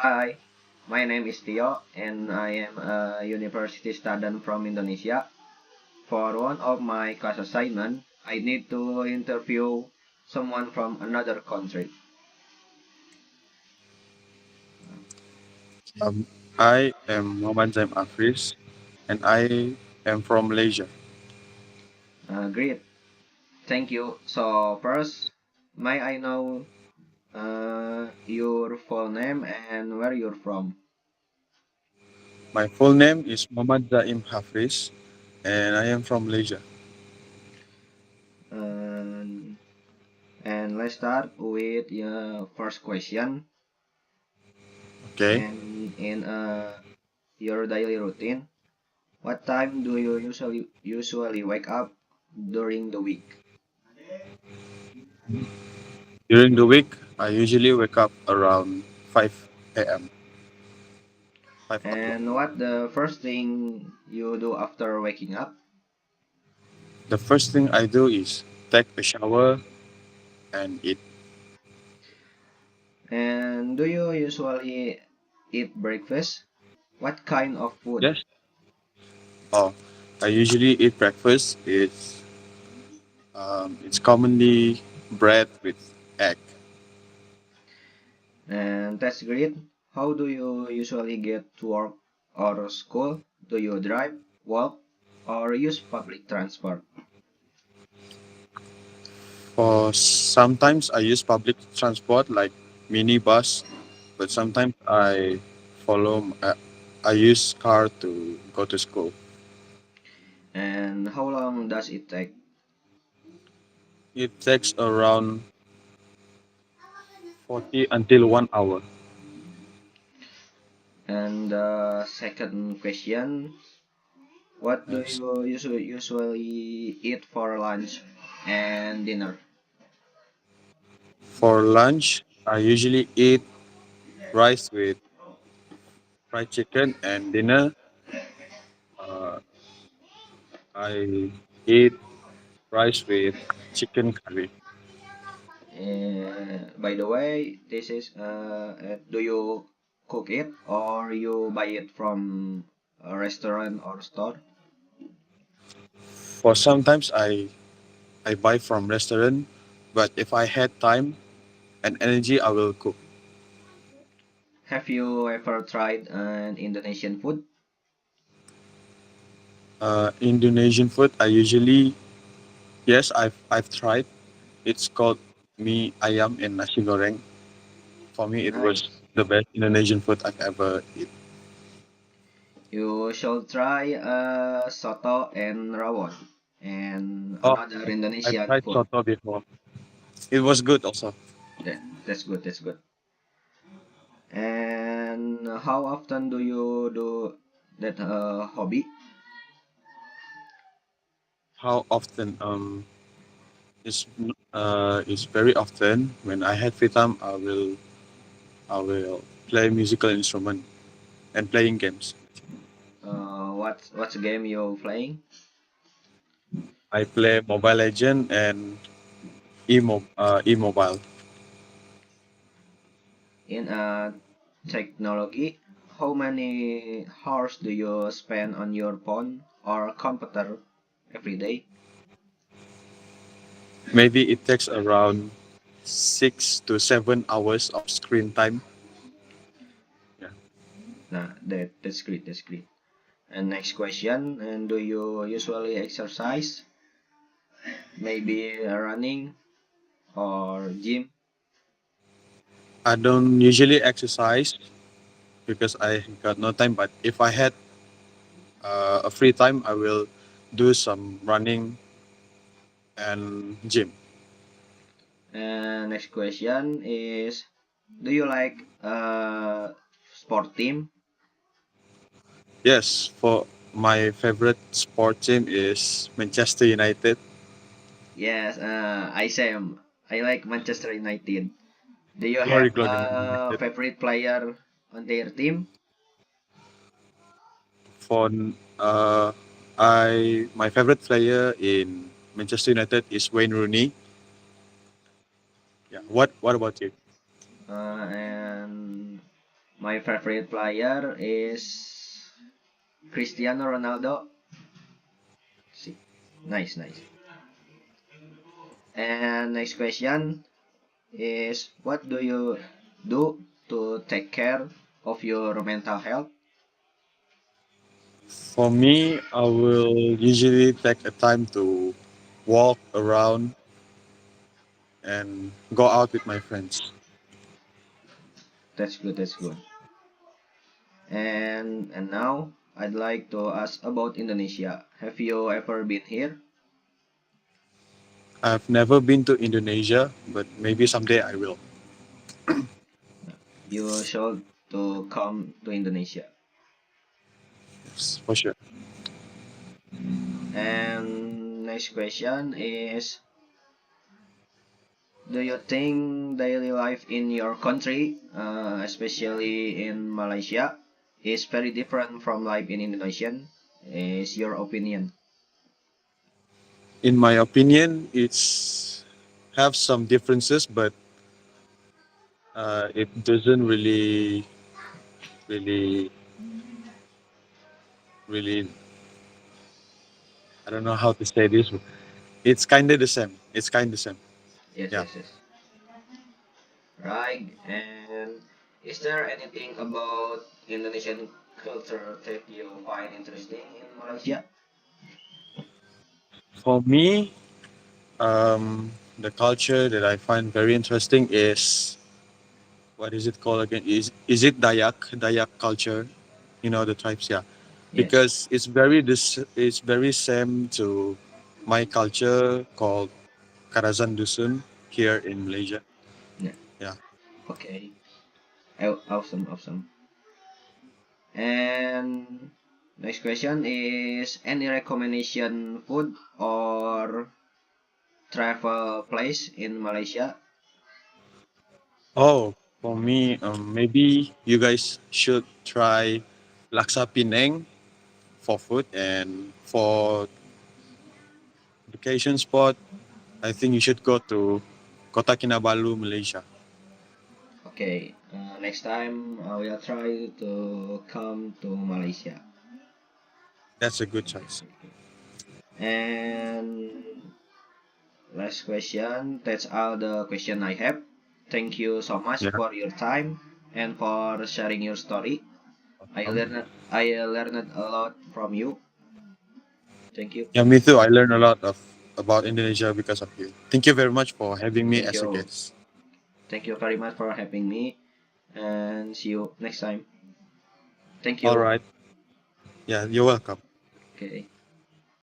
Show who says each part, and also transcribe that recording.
Speaker 1: Hi, my name is Tio, and I am a university student from Indonesia. For one of my class assignment, I need to interview someone from another country.
Speaker 2: Um, I am Muhammad Zaim Afris and I am from Malaysia.
Speaker 1: Great, thank you. So first, may I know your full name and where you're from?
Speaker 2: My full name is Muhammad Zaim Hafiz and I am from Malaysia.
Speaker 1: Um, and let's start with your first question.
Speaker 2: Okay.
Speaker 1: And in your daily routine, what time do you usually wake up during the week?
Speaker 2: During the week, I usually wake up around 5 a.m. 5 o'clock.
Speaker 1: And what the first thing you do after waking up?
Speaker 2: The first thing I do is take a shower and eat.
Speaker 1: And do you usually eat breakfast? What kind of food?
Speaker 2: Yes. Oh, I usually eat breakfast. It's commonly bread with egg.
Speaker 1: And that's great. How do you usually get to work or school? Do you drive, walk, or use public transport?
Speaker 2: For sometimes I use public transport like minibus, but sometimes follow. I use car to go to school.
Speaker 1: And how long does it take?
Speaker 2: It takes around 40 until 1 hour.
Speaker 1: And the second question, what do
Speaker 2: Yes.
Speaker 1: you usually eat for lunch and dinner?
Speaker 2: For lunch, I usually eat rice with fried chicken, and dinner, uh, I eat rice with chicken curry.
Speaker 1: By the way, this is do you cook it or you buy it from a restaurant or store?
Speaker 2: For sometimes I buy from restaurant, but if I had time and energy, I will cook.
Speaker 1: Have you ever tried an Indonesian food?
Speaker 2: Indonesian food, I usually yes, I've tried. It's called mie ayam and nasi goreng. For me, it was
Speaker 1: Nice.
Speaker 2: the best Indonesian food I've ever eat.
Speaker 1: You should try soto and rawon and
Speaker 2: Oh,
Speaker 1: another
Speaker 2: I've
Speaker 1: Indonesian
Speaker 2: tried
Speaker 1: food.
Speaker 2: soto before. It was good also.
Speaker 1: That's good. That's good. And how often do you do that hobby?
Speaker 2: How often? It's it's very often when I had free time. I will play musical instrument and playing games.
Speaker 1: What's game you playing?
Speaker 2: I play Mobile Legend and e-mobile.
Speaker 1: In technology, how many hours do you spend on your phone or computer every day?
Speaker 2: Maybe it takes around 6 to 7 hours of screen time. Yeah.
Speaker 1: Nah, that's great. That's great. And next question, and do you usually exercise? Maybe running or gym?
Speaker 2: I don't usually exercise because I got no time. But if I had a free time, I will do some running and gym.
Speaker 1: And next question is, do you like sport team?
Speaker 2: Yes, for my favorite sport team is Manchester United.
Speaker 1: Yes, I Sam. I like Manchester United. Do you
Speaker 2: Glory,
Speaker 1: have
Speaker 2: glory, Man
Speaker 1: a
Speaker 2: United.
Speaker 1: favorite player on their team?
Speaker 2: For I my favorite player in Manchester United is Wayne Rooney. Yeah. What about you?
Speaker 1: And My favorite player is Cristiano Ronaldo. See. Nice, nice. And next question is what do you do to take care of your mental health?
Speaker 2: For me, I will usually take a time to walk around and go out with my friends.
Speaker 1: That's good, that's good. And now I'd like to ask about Indonesia. Have you ever been here?
Speaker 2: I've never been to Indonesia, but maybe someday I will.
Speaker 1: You should to come to Indonesia.
Speaker 2: Yes, for sure.
Speaker 1: And next question is do you think daily life in your country, especially in Malaysia, is very different from life in Indonesia? Is your opinion?
Speaker 2: In my opinion, it's have some differences, but it doesn't really, really. I don't know how to say this. It's kind of the same. It's kind of the same.
Speaker 1: Yes,
Speaker 2: Yeah.
Speaker 1: yes, yes. Right. And is there anything about Indonesian culture that you find interesting in Malaysia?
Speaker 2: For me, the culture that I find very interesting is what is it called again? Is it Dayak culture? You know the tribes, yeah.
Speaker 1: Yes.
Speaker 2: Because it's very same to my culture called Karazan Dusun here in Malaysia.
Speaker 1: Yeah.
Speaker 2: Yeah.
Speaker 1: Okay. Awesome, awesome. And next question is any recommendation food or travel place in Malaysia?
Speaker 2: Oh, for me, maybe you guys should try laksa Penang for food, and for vacation spot, I think you should go to Kota Kinabalu, Malaysia.
Speaker 1: Okay. Next time I will try to come to Malaysia.
Speaker 2: That's a good choice.
Speaker 1: And last question. That's all the question I have. Thank you so much
Speaker 2: Yeah.
Speaker 1: for your time and for sharing your story. I learned a lot from you. Thank you.
Speaker 2: Yeah, me too. I learned a lot of about Indonesia because of you. Thank you very much for having me
Speaker 1: Thank
Speaker 2: as a
Speaker 1: you.
Speaker 2: guest.
Speaker 1: Thank you very much for having me and see you next time. Thank
Speaker 2: All
Speaker 1: you.
Speaker 2: right. Yeah, you're welcome.
Speaker 1: Okay.